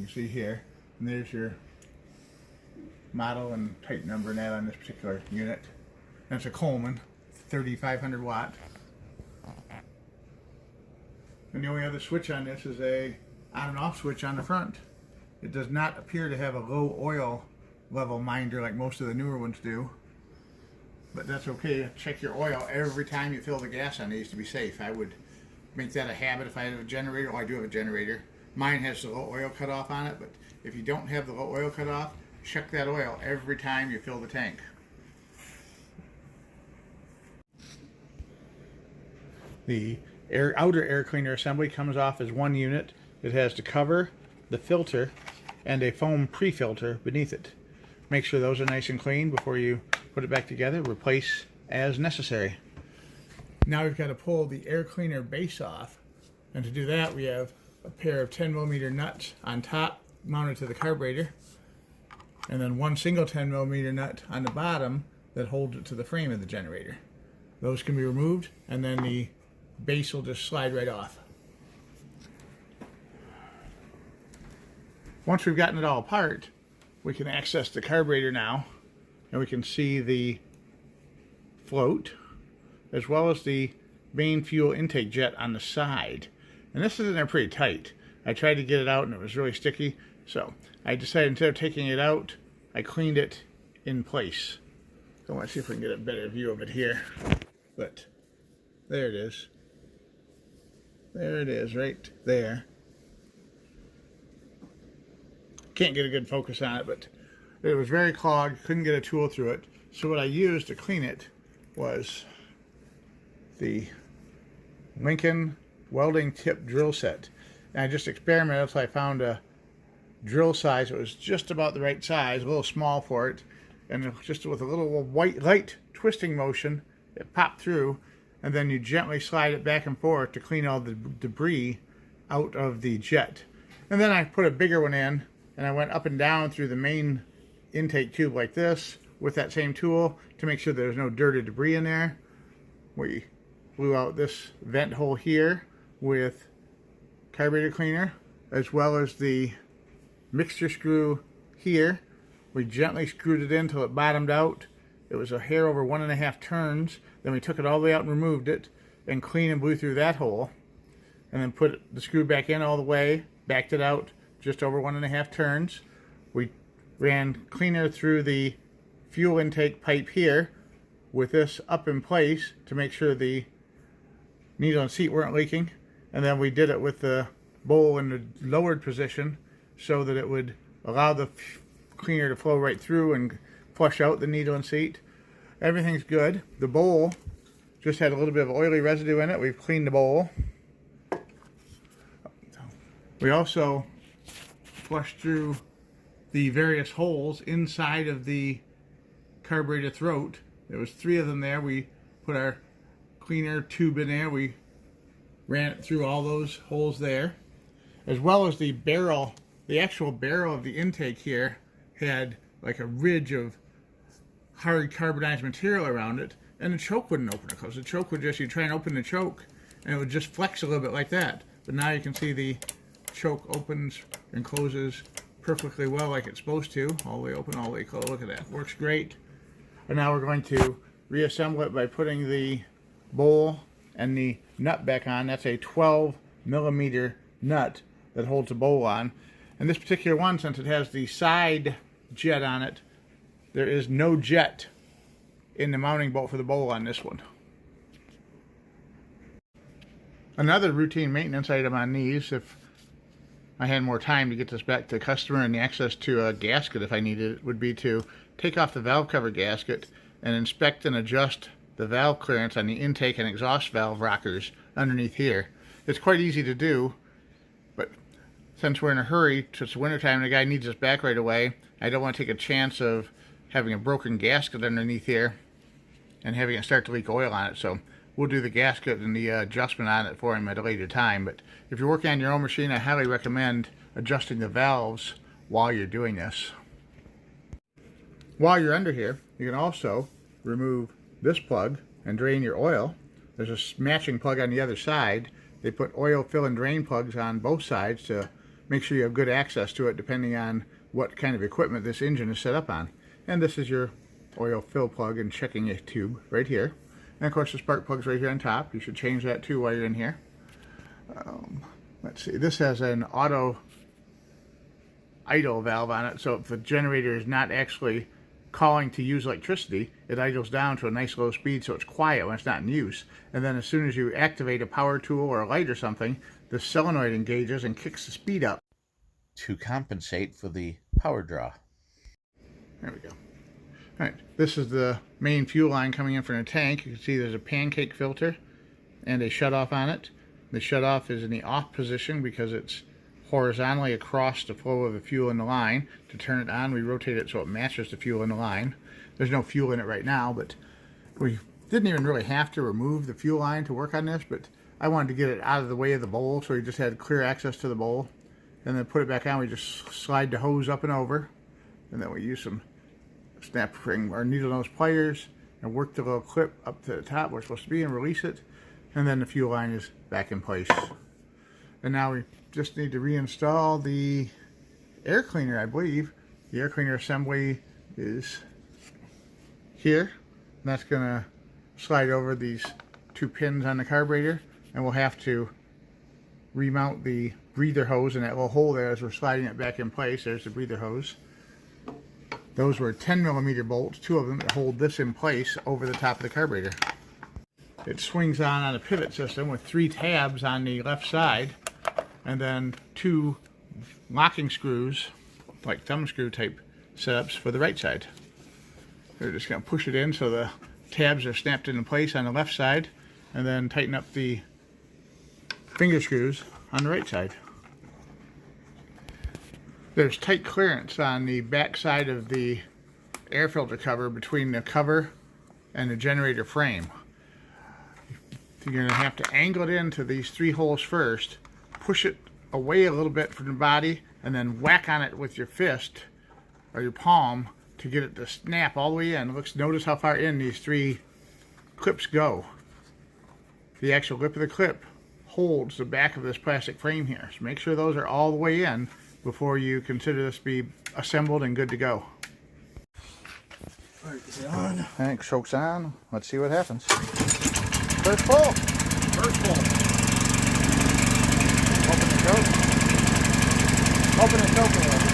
You can see here, and there's your model and type number and that on this particular unit. That's a Coleman, 3500 watt. And the only other switch on this is a on and off switch on the front. It does not appear to have a low oil level minder like most of the newer ones do. But that's okay. Check your oil every time you fill the gas on these to be safe. I would make that a habit if I have a generator. Well, I do have a generator. Mine has the low oil cutoff on it, but if you don't have the low oil cutoff, check that oil every time you fill the tank. The outer air cleaner assembly comes off as one unit. It has the cover, the filter, and a foam pre-filter beneath it. Make sure those are nice and clean before you put it back together. Replace as necessary. Now we've got to pull the air cleaner base off, and to do that we have a pair of 10mm nuts on top mounted to the carburetor, and then one single 10mm nut on the bottom that holds it to the frame of the generator. Those can be removed, and then the base will just slide right off. Once we've gotten it all apart, we can access the carburetor now, and we can see the float as well as the main fuel intake jet on the side. And this is in there pretty tight. I tried to get it out and it was really sticky, so I decided instead of taking it out, I cleaned it in place. So let's see if we can get a better view of it here. But there it is. There it is, right there. Can't get a good focus on it, but it was very clogged, couldn't get a tool through it. So what I used to clean it was the Lincoln welding tip drill set. And I just experimented until I found a drill size that was just about the right size, a little small for it, and just with a little light twisting motion, it popped through, and then you gently slide it back and forth to clean all the debris out of the jet. And then I put a bigger one in, and I went up and down through the main intake tube like this with that same tool to make sure there's no dirt or debris in there. We blew out this vent hole here with carburetor cleaner, as well as the mixture screw here. We gently screwed it in until it bottomed out. It was a hair over 1.5 turns. Then we took it all the way out and removed it and clean and blew through that hole, and then put the screw back in all the way, backed it out just over 1.5 turns. We ran cleaner through the fuel intake pipe here with this up in place to make sure the needle and seat weren't leaking, and then we did it with the bowl in the lowered position so that it would allow the cleaner to flow right through and flush out the needle and seat. Everything's good. The bowl just had a little bit of oily residue in it. We've cleaned the bowl. We also flushed through the various holes inside of the carburetor throat. There was 3 of them there. We put our cleaner tube in there. We ran it through all those holes there, as well as the barrel. The actual barrel of the intake here had like a ridge of hard carbonized material around it, and the choke wouldn't open, because the choke would just, you try and open the choke and it would just flex a little bit like that. But now you can see the choke opens and closes perfectly well like it's supposed to, all the way open, all the way closed. Look at that, works great. And now we're going to reassemble it by putting the bowl and the nut back on. That's a 12mm nut that holds the bowl on. And this particular one, since it has the side jet on it, there is no jet in the mounting bolt for the bowl on this one. Another routine maintenance item on these, if I had more time to get this back to the customer and the access to a gasket if I needed it, would be to take off the valve cover gasket and inspect and adjust the valve clearance on the intake and exhaust valve rockers underneath here. It's quite easy to do, but since we're in a hurry, it's wintertime and the guy needs us back right away, I don't want to take a chance of having a broken gasket underneath here and having it start to leak oil on it. So we'll do the gasket and the adjustment on it for him at a later time. But if you're working on your own machine, I highly recommend adjusting the valves while you're doing this. While you're under here, you can also remove this plug and drain your oil. There's a matching plug on the other side. They put oil fill and drain plugs on both sides to make sure you have good access to it depending on what kind of equipment this engine is set up on. And this is your oil fill plug and checking a tube right here. And of course the spark plug's right here on top. You should change that too while you're in here. Let's see, this has an auto idle valve on it, so if the generator is not actually calling to use electricity, it idles down to a nice low speed so it's quiet when it's not in use. And then as soon as you activate a power tool or a light or something, the solenoid engages and kicks the speed up to compensate for the power draw. There we go. Alright, this is the main fuel line coming in from the tank. You can see there's a pancake filter and a shutoff on it. The shutoff is in the off position because it's horizontally across the flow of the fuel in the line. To turn it on, we rotate it so it matches the fuel in the line. There's no fuel in it right now, but we didn't even really have to remove the fuel line to work on this, but I wanted to get it out of the way of the bowl, so we just had clear access to the bowl. And then put it back on, we just slide the hose up and over, and then we use some snap ring or needle nose pliers and work the little clip up to the top where it's supposed to be and release it, and then the fuel line is back in place. And now we just need to reinstall the air cleaner, I believe. The air cleaner assembly is here, and that's going to slide over these two pins on the carburetor, and we'll have to remount the breather hose in that little hole there as we're sliding it back in place. There's the breather hose. Those were 10mm bolts, two of them, that hold this in place over the top of the carburetor. It swings on a pivot system with 3 tabs on the left side, and then 2 locking screws, like thumb screw type setups, for the right side. They're just going to push it in so the tabs are snapped into place on the left side, and then tighten up the finger screws on the right side. There's tight clearance on the back side of the air filter cover between the cover and the generator frame. You're going to have to angle it into these 3 holes first, push it away a little bit from the body, and then whack on it with your fist or your palm to get it to snap all the way in. Notice how far in these 3 clips go. The actual lip of the clip holds the back of this plastic frame here. So make sure those are all the way in before you consider this to be assembled and good to go. Alright, is it on? Tank chokes on. Let's see what happens. First pull. First pull. Open and choke. Open and choke.